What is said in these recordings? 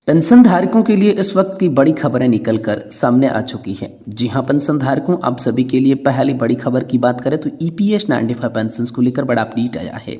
Pension धारकों के लिए इस वक्त की बड़ी खबरें निकलकर सामने आ चुकी है। जी हां, पेंशन धारकों, आप सभी के लिए पहली बड़ी खबर की बात करें तो ईपीएस 95 पेंशन को लेकर बड़ा अपडेट आया है।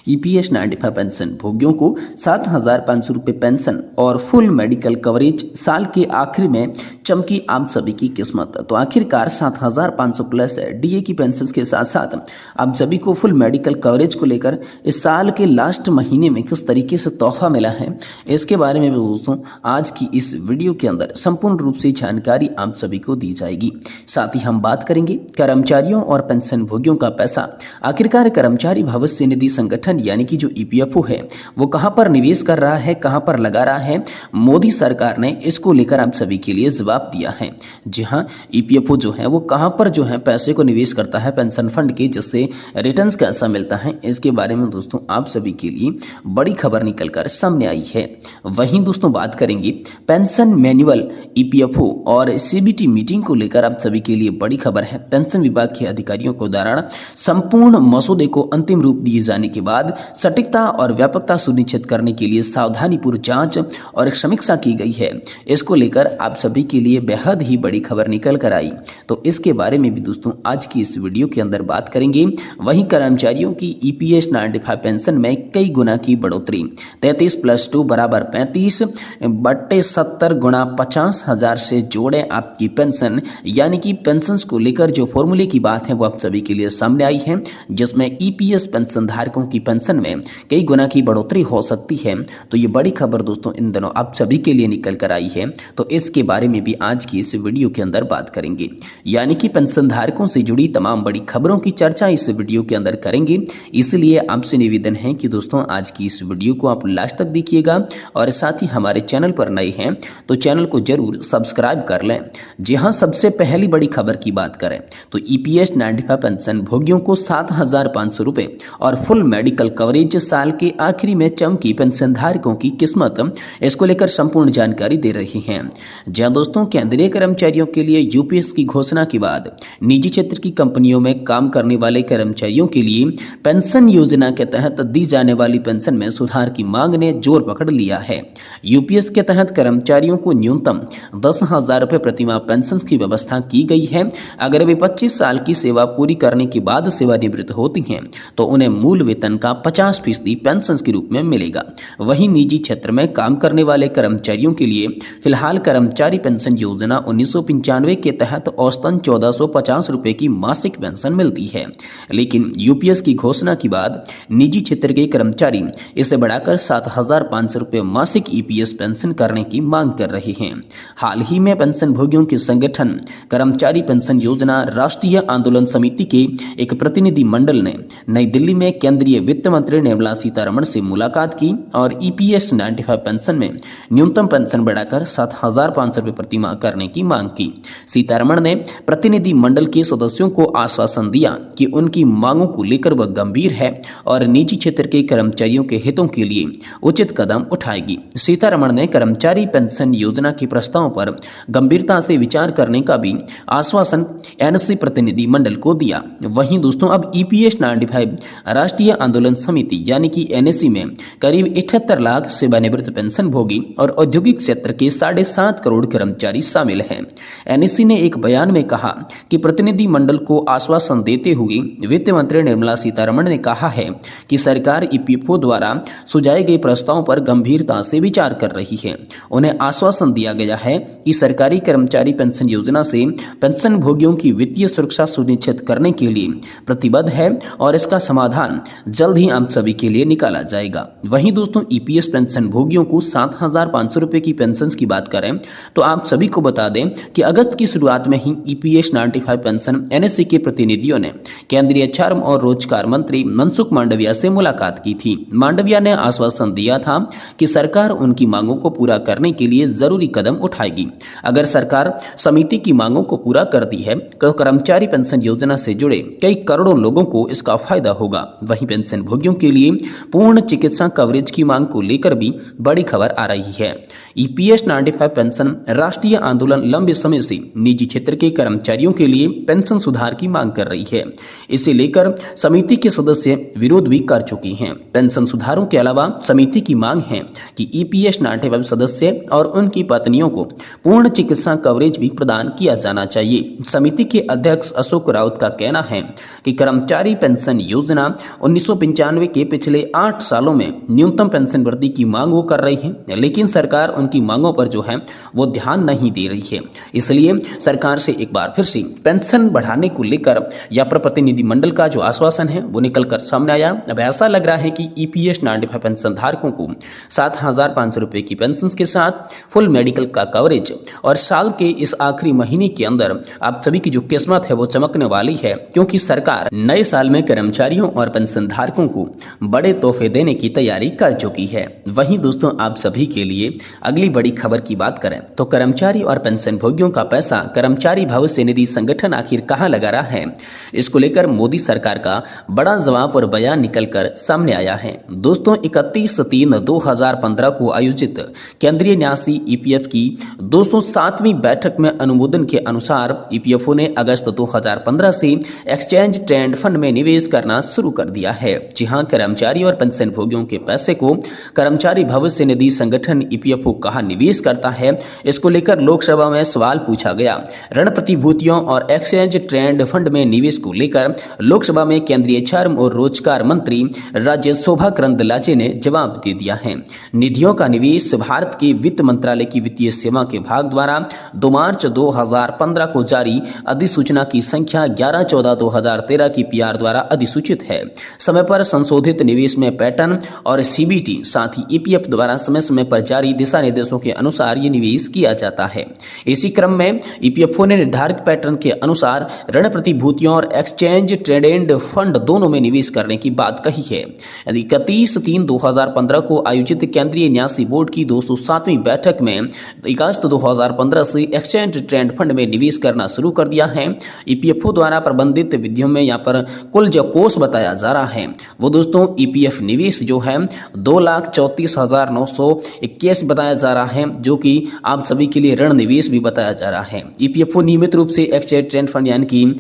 ईपीएस 95 पेंशन भोगियों को 7,500 रुपये पेंशन और फुल मेडिकल कवरेज, साल के आखिर में चमकी आप सभी की किस्मत। तो आखिरकार 7,500 प्लस डीए की पेंशन के साथ साथ आप सभी को फुल मेडिकल कवरेज को लेकर इस साल के लास्ट महीने में किस तरीके से तोहफा मिला है, इसके बारे में दोस्तों आज की इस वीडियो के अंदर संपूर्ण रूप से जानकारी आप सभी को दी जाएगी। साथ ही हम बात करेंगे कर्मचारियों और पेंशन भोगियों का पैसा आखिरकार कर्मचारी भविष्य निधि संगठन यानी कि जो ईपीएफओ है वो कहां पर निवेश कर रहा है, कहां पर लगा रहा है। मोदी सरकार ने इसको लेकर आप सभी के लिए जवाब दिया है। जी हां, ईपीएफओ जो है वो कहां पर जो है पैसे को निवेश करता है पेंशन फंड के, जिससे रिटर्न्स कैसा मिलता है, इसके बारे में दोस्तों आप सभी के लिए बड़ी खबर निकलकर सामने आई है। वहीं दोस्तों बात करेंगे पेंशन मैनुअल ईपीएफओ और सीबीटी मीटिंग को लेकर आप सभी के लिए बड़ी खबर है। पेंशन विभाग के अधिकारियों को द्वारा संपूर्ण मसौदे को अंतिम रूप दिए जाने के बाद सटीकता और व्यापकता सुनिश्चित करने के लिए सावधानीपूर्वक जांच और समीक्षा की गई है। इसको लेकर आप सभी के लिए बेहद ही बड़ी खबर निकल कर आई, तो इसके बारे में भी दोस्तों आज की इस वीडियो के अंदर बात करेंगे। वहीं कर्मचारियों की ईपीएस 95 पेंशन में कई गुना की बढ़ोतरी, 33 + 2 = 35 बट्टे 70 गुणा 50,000 से जोड़े आपकी पेंशन, यानी कि पेंशन को लेकर जो फॉर्मूले की बात है वो आप सभी के लिए सामने आई है, जिसमें ईपीएस पेंशन धारकों की पेंशन में कई गुना की बढ़ोतरी हो सकती है। तो ये बड़ी खबर दोस्तों इन दिनों आप सभी के लिए निकल कर आई है, तो इसके बारे में भी आज की इस वीडियो के अंदर बात करेंगे। यानी कि पेंशन धारकों से जुड़ी तमाम बड़ी खबरों की चर्चा इस वीडियो के अंदर करेंगे, इसलिए आपसे निवेदन है कि दोस्तों आज की इस वीडियो को आप लास्ट तक देखिएगा और साथ ही हमारे चैनल पर नए हैं तो चैनल को जरूर सब्सक्राइब कर लें। जी हां, सबसे पहली बड़ी खबर की बात करें तो ईपीएस 95 पेंशन भोगियों को 7,500 रुपए और फुल मेडिकल कवरेज, साल के आखिरी में चमकी पेंशन धारकों की किस्मत, इसको लेकर संपूर्ण जानकारी दे रही हैं। जहां दोस्तों केंद्रीय कर्मचारियों के लिए यूपीएस की घोषणा के बाद निजी क्षेत्र की कंपनियों में काम करने वाले कर्मचारियों के लिए पेंशन योजना के तहत दी जाने वाली पेंशन में सुधार की मांग ने जोर पकड़ लिया है। यूपीएस के तहत कर्मचारियों को न्यूनतम 10,000 रुपये प्रतिमाह पेंशन की व्यवस्था की गई है। अगर वे 25 साल की सेवा पूरी करने के बाद सेवानिवृत्त होती हैं तो उन्हें मूल वेतन का 50% पेंशन के रूप में मिलेगा। वहीं निजी क्षेत्र में काम करने वाले कर्मचारियों के लिए फिलहाल कर्मचारी पेंशन योजना 1995 के तहत औसतन 1,450 रुपये की मासिक पेंशन मिलती है, लेकिन यूपीएस की घोषणा के बाद निजी क्षेत्र के कर्मचारी इसे बढ़ाकर 7,500 रुपये मासिक ईपीएस पेंशन करने की मांग कर रहे हैं। हाल ही में पेंशन भोगियों के संगठन कर्मचारी पेंशन योजना राष्ट्रीय आंदोलन समिति के एक प्रतिनिधि मंडल ने नई दिल्ली में केंद्रीय वित्त मंत्री निर्मला सीतारमण से मुलाकात की और ईपीएस 95 पेंशन में न्यूनतम पेंशन बढ़ाकर 7,500 रुपये प्रतिमाह करने की मांग की। सीतारमण ने प्रतिनिधि मंडल के सदस्यों को आश्वासन दिया कि उनकी मांगों को लेकर वह गंभीर है और निजी क्षेत्र के कर्मचारियों के हितों के लिए उचित कदम उठाएगी। सीतारमण ने कर्मचारी पेंशन योजना के प्रस्ताव पर गंभीरता से विचार करने का भी आश्वासन एनएससी प्रतिनिधि मंडल को दिया। वहीं दोस्तों अब ईपीएस 95 राष्ट्रीय आंदोलन समिति यानी कि एनएससी में करीब 78 लाख सेवानिवृत्त पेंशन भोगी और औद्योगिक क्षेत्र के 7.5 करोड़ कर्मचारी शामिल हैं। एनएससी ने एक बयान में कहा कि प्रतिनिधि मंडल को आश्वासन देते हुए वित्त मंत्री निर्मला सीतारमण ने कहा है कि सरकार ईपीएफओ द्वारा सुझाए गए प्रस्ताव पर गंभीरता से विचार कर रही है। उन्हें आश्वासन दिया गया है कि सरकारी कर्मचारी पेंशन योजना से पेंशन भोगियों की वित्तीय सुरक्षा सुनिश्चित करने के लिए प्रतिबद्ध है और इसका समाधान जल्द ही आप सभी के लिए निकाला जाएगा। वहीं दोस्तों ईपीएस पेंशन भोगियों को 7,500 रुपए की पेंशन की बात करें तो आप सभी को बता दें कि अगस्त की शुरुआत में ही ईपीएस 95 पेंशन एनएससी के प्रतिनिधियों ने केंद्रीय श्रम और रोजगार मंत्री मनसुख मांडविया से मुलाकात की थी। मांडविया ने आश्वासन दिया था कि सरकार उनकी मांगों को पूरा करने के लिए जरूरी कदम उठाएगी। अगर सरकार समिति की मांगों को पूरा करती है तो कर्मचारी पेंशन योजना से जुड़े कई करोड़ों लोगों को इसका फायदा होगा। वहीं पेंशन भोगियों के लिए पूर्ण चिकित्सा कवरेज की मांग को लेकर भी बड़ी खबर आ रही है। ईपीएस 95 पेंशन राष्ट्रीय आंदोलन लंबे समय से निजी क्षेत्र के कर्मचारियों के लिए पेंशन सुधार की मांग कर रही है। इसे लेकर समिति के सदस्य विरोध भी कर चुकी हैं। पेंशन सुधारों के अलावा समिति की मांग है कि ईपीएस 95 सदस्य और उनकी पत्नियों को पूर्ण चिकित्सा कवरेज भी प्रदान किया जाना चाहिए। समिति के अध्यक्ष अशोक राउत का कहना है कि कर्मचारी पेंशन योजना 1995 के पिछले 8 सालों में न्यूनतम पेंशन वृद्धि की मांग वो कर रही है, लेकिन सरकार उनकी मांगों पर जो है वो ध्यान नहीं दे रही है। इसलिए सरकार से एक बार फिर से पेंशन बढ़ाने को लेकर या प्रतिनिधिमंडल का जो आश्वासन है वो निकलकर सामने आया। अब ऐसा लग रहा है कि ईपीएस 95 पेंशन धारकों को 7,500 रुपए की पेंशन के साथ फुल मेडिकल का कवरेज और साल के इस आखिरी महीने के अंदर आप सभी की जो किस्मत है वो चमकने वाली है, क्योंकि सरकार नए साल में कर्मचारियों और पेंशन धारकों को बड़े तोहफे देने की तैयारी कर चुकी है। वहीं दोस्तों आप सभी के लिए अगली बड़ी खबर की बात करें तो कर्मचारी और पेंशन भोगियों का पैसा कर्मचारी भविष्य निधि संगठन आखिर कहां लगा रहा है, इसको लेकर मोदी सरकार का बड़ा जवाब और बयान निकलकर सामने आया है। दोस्तों 31/3/2015 को आयोजित केंद्रीय न्यासी ईपीएफ की 207वीं बैठक में अनुमोदन के अनुसार ईपीएफओ ने अगस्त 2015 से एक्सचेंज ट्रेंड फंड में निवेश करना शुरू कर दिया है। जी हां, कर्मचारी और पेंशन भोगियों के पैसे को कर्मचारी भविष्य निधि संगठन ईपीएफओ कहां निवेश करता है, इसको लेकर लोकसभा में सवाल पूछा गया। ऋण प्रतिभूतियों और एक्सचेंज ट्रेंड फंड में निवेश को लेकर लोकसभा में केंद्रीय श्रम और रोजगार मंत्री राज्य शोभा करंदलाजे ने जवाब दे दिया है। निधियों का निवेश भारत के वित्त मंत्रालय की वित्तीय सेवा के विभाग द्वारा 2 मार्च 2015 को जारी अधिसूचना की संख्या 11/14/2013 की पीआर द्वारा अधिसूचित है। समय पर संशोधित निवेश में पैटर्न और सीबीटी साथ ही ईपीएफ द्वारा समय समय पर जारी दिशा निर्देशों के अनुसार ये निवेश किया जाता है। इसी क्रम में ईपीएफओ ने निर्धारित पैटर्न के अनुसार ऋण प्रतिभूतियों और एक्सचेंज ट्रेडेड फंड दोनों में निवेश करने की बात कही है। 31/3/2015 को आयोजित केंद्रीय न्यासी बोर्ड की 207वीं बैठक में अगस्त 2015 से एक्सचेंज ट्रेंड फंड में निवेश करना शुरू कर दिया है। ईपीएफओ द्वारा प्रबंधित विधियों में यहाँ पर कुल जो कोष बताया जा रहा है वो दोस्तों ईपीएफ निवेश जो है 2,34,921 बताया जा रहा है, जो कि आप सभी के लिए ऋण निवेश भी बताया जा रहा है। ईपीएफओ नियमित रूप से एक्सचेंज ट्रेंड फंड यानी कि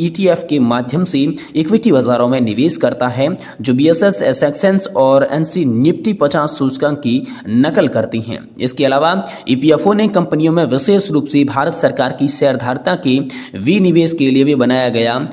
ईटीएफ के माध्यम से इक्विटी बाजारों में निवेश करता है, जो बीएसएस, एसएक्सेंस और एनसी निफ्टी 50 सूचकांक की नकल करती हैं। इसके अलावा ईपीएफओ ने कंपनियों में विशेष रूप से भारत सरकार की शेयरधारता के विनिवेश के लिए भी बनाया गया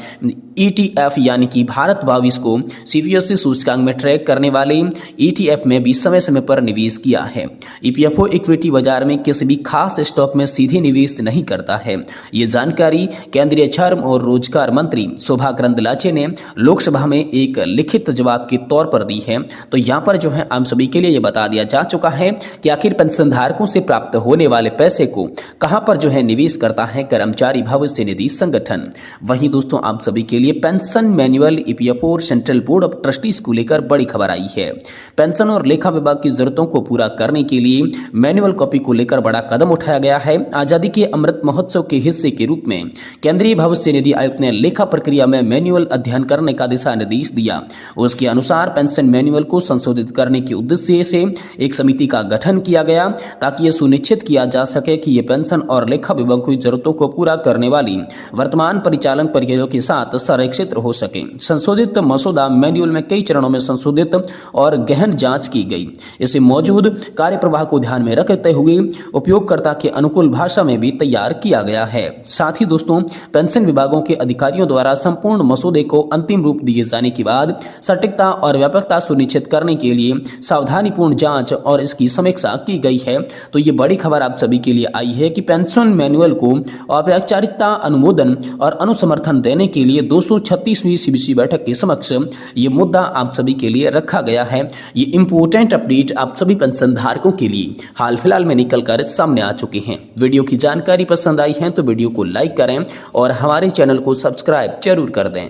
ईटीएफ यानी कि भारत 22 को सीपीएससी सूचकांक में ट्रैक करने वाले ईटीएफ में भी समय समय पर निवेश किया है। ईपीएफओ इक्विटी बाजार में किसी भी खास स्टॉक में सीधे निवेश नहीं करता है। ये जानकारी केंद्रीय श्रम और रोजगार मंत्री शोभा करंदलाजे ने लोकसभा में एक लिखित जवाब के तौर पर दी है। तो यहाँ पर जो है आप सभी के लिए ये बता दिया जा चुका है कि आखिर पेंशन धारकों से प्राप्त होने वाले पैसे को कहां पर जो है निवेश करता है कर्मचारी भविष्य निधि संगठन। वहीं दोस्तों आप सभी के लिए पेंशन मैनुअल ईपीएफओ और सेंट्रल बोर्ड ऑफ ट्रस्टीज को लेकर बड़ी खबर आई है। पेंशन और लेखा विभाग की जरूरतों को पूरा करने के लिए मैनुअल कॉपी को लेकर बड़ा कदम उठाया गया है। आजादी के अमृत महोत्सव के हिस्से के रूप में केंद्रीय भविष्य निधि आयुक्त ने लेखा प्रक्रिया में मैनुअल अध्ययन करने का दिशा निर्देश दिया। उसके अनुसार पेंशन मैनुअल को संशोधित करने के उद्देश्य से एक समिति का गठन किया गया, ताकि यह सुनिश्चित किया जा सके कि ये पेंशन और लेखा विभाग की जरूरतों को पूरा करने वाली वर्तमान परिचालन प्रक्रियाओं के साथ संरक्षित हो सके। संशोधित मसौदा मैनुअल में कई चरणों में संशोधित और गहन जांच की गई। इसे मौजूद कार्य प्रवाह को ध्यान में रखते हुए उपयोगकर्ता के अनुकूल भाषा में भी तैयार किया गया है। साथ ही दोस्तों पेंशन विभागों के अधिकारियों द्वारा संपूर्ण मसौदे को अंतिम रूप दिए जाने के बाद सटीकता और व्यापकता सुनिश्चित करने के लिए सावधानीपूर्ण जांच और इसकी समीक्षा की गई है। तो ये बड़ी खबर आप सभी के लिए आई है कि पेंशन मैनुअल को औपचारिकता, अनुमोदन और अनुसमर्थन देने के लिए 236वीं सीबीसी बैठक के समक्ष ये मुद्दा आप सभी के लिए रखा गया है। ये इंपोर्टेंट अपडेट आप सभी पेंशन धारकों के लिए हाल फिलहाल में निकलकर सामने आ चुके हैं। वीडियो की जानकारी पसंद आई है तो वीडियो को लाइक करें और हमारे चैनल को सब्सक्राइब जरूर कर दें।